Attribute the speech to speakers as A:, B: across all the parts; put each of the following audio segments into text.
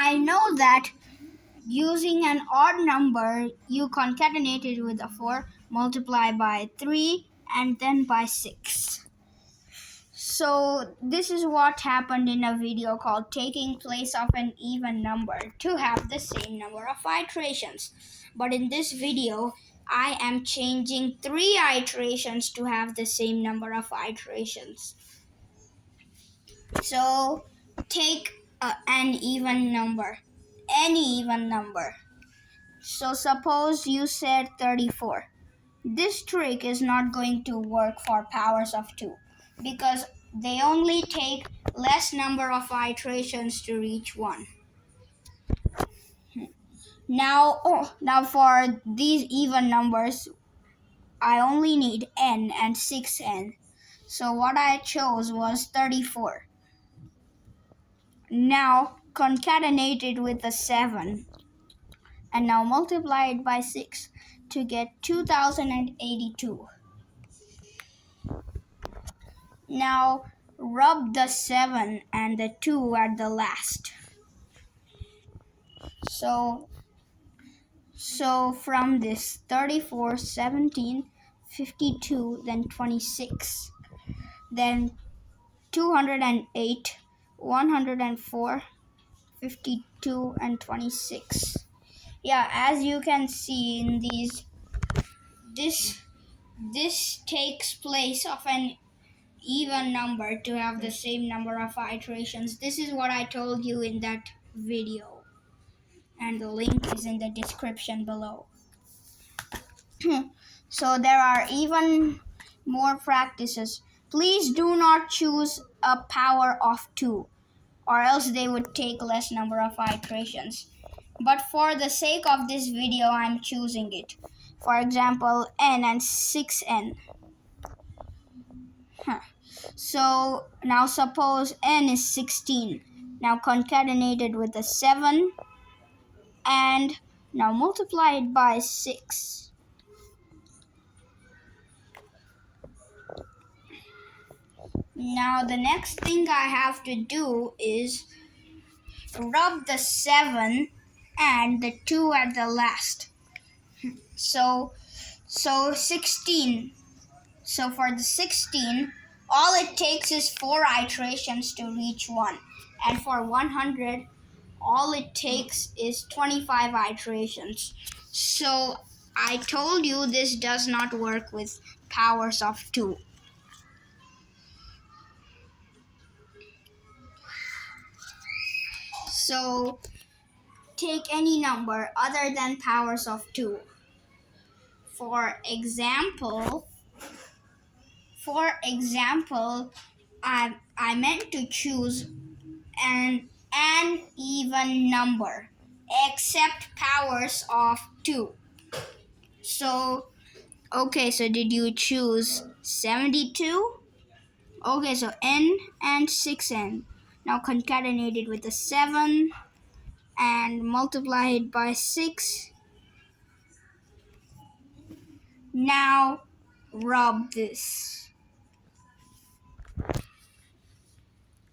A: I know that using an odd number, you concatenate it with a 4, multiply by 3, and then by 6. So this is what happened in a video called taking place of an even number to have the same number of iterations. But in this video, I am changing 3 iterations to have the same number of iterations. So take an even number, any even number. So suppose you said 34. This trick is not going to work for powers of 2 because they only take less number of iterations to reach 1. Now for these even numbers, I only need n and 6n. So what I chose was 34. Now concatenate it with a 7 and now multiply it by 6 to get 2082. Now rub the 7 and the 2 at the last. So from this 34, 17, 52, then 26, then 208, 104, 52, and 26. Yeah, as you can see in these, this takes place of an even number to have the same number of iterations. This is what I told you in that video, and the link is in the description below. So there are even more practices. Please do not choose a power of 2, or else they would take less number of iterations. But for the sake of this video, I'm choosing it. For example, n and 6n. So now suppose n is 16. Now concatenate it with a 7 and now multiply it by 6. Now the next thing I have to do is rub the 7 and the 2 at the last. So 16. So for the 16, all it takes is 4 iterations to reach 1. And for 100, all it takes is 25 iterations. So I told you this does not work with powers of 2. So take any number other than powers of 2. For example, I meant to choose an even number except powers of 2. So did you choose 72? Okay, so n and 6n. Now concatenate it with a 7 and multiply it by 6. Now rub this.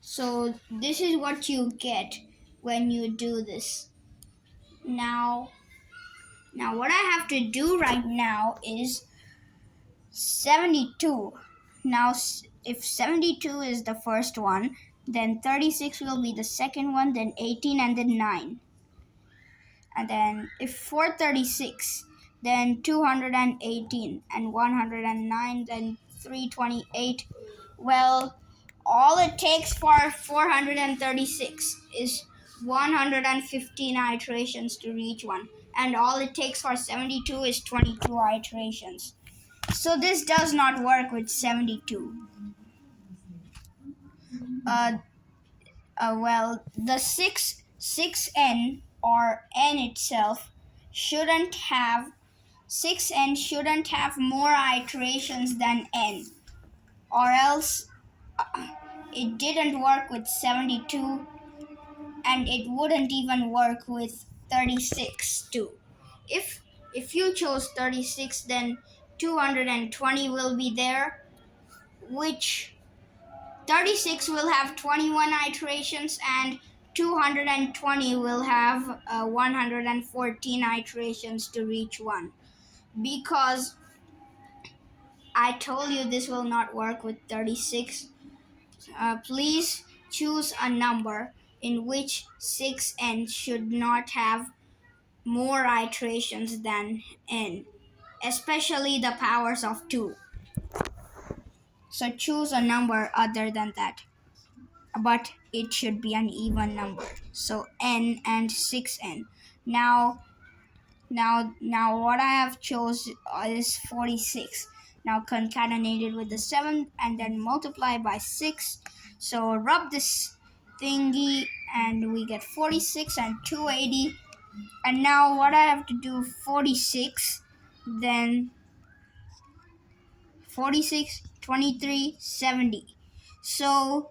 A: So this is what you get when you do this. Now what I have to do right now is 72. Now if 72 is the first one, then 36 will be the second one, then 18, and then 9. And then if 436, then 218, and 109, then 328. Well, all it takes for 436 is 115 iterations to reach 1. And all it takes for 72 is 22 iterations. So this does not work with 72. Well, the 6n or n itself shouldn't have 6n shouldn't have more iterations than n, or else it didn't work with 72, and it wouldn't even work with 36 too. If you chose 36, then 220 will be there, which 36 will have 21 iterations and 220 will have 114 iterations to reach 1. Because I told you this will not work with 36, please choose a number in which 6n should not have more iterations than n, especially the powers of 2. So choose a number other than that, but it should be an even number. So n and 6n. Now what I have chose is 46. Now concatenate it with the 7 and then multiply by 6. So rub this thingy and we get 46 and 280. And now what I have to do, 46, then 46, 23, 70. So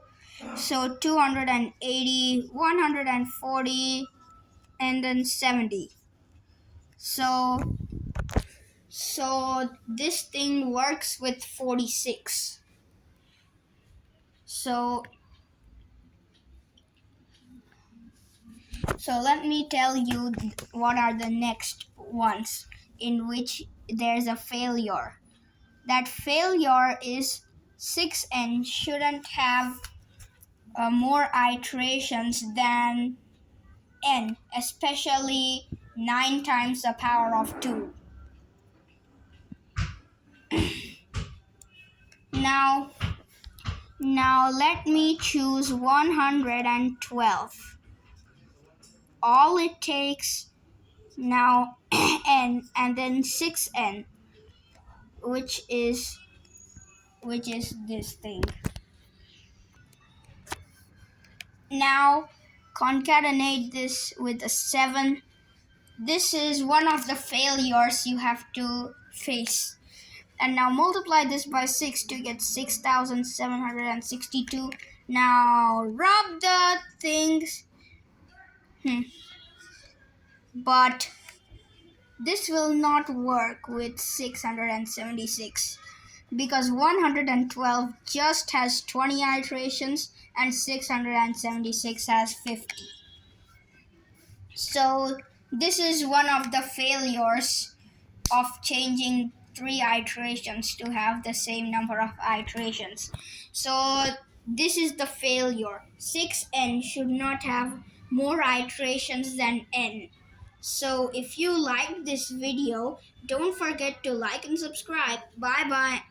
A: 280, 140, and then 70. So this thing works with 46. So let me tell you what are the next ones in which there's a failure. That failure is 6n shouldn't have more iterations than n, especially 9 times the power of 2. Now let me choose 112. All it takes now n and then 6n, which is this thing. Now concatenate this with a 7. This is one of the failures you have to face. And now multiply this by 6 to get 6,762. Now rub the things. But this will not work with 676 because 112 just has 20 iterations and 676 has 50. So this is one of the failures of changing 3 iterations to have the same number of iterations. So this is the failure. 6n should not have more iterations than n. So if you like this video, don't forget to like and subscribe. Bye bye.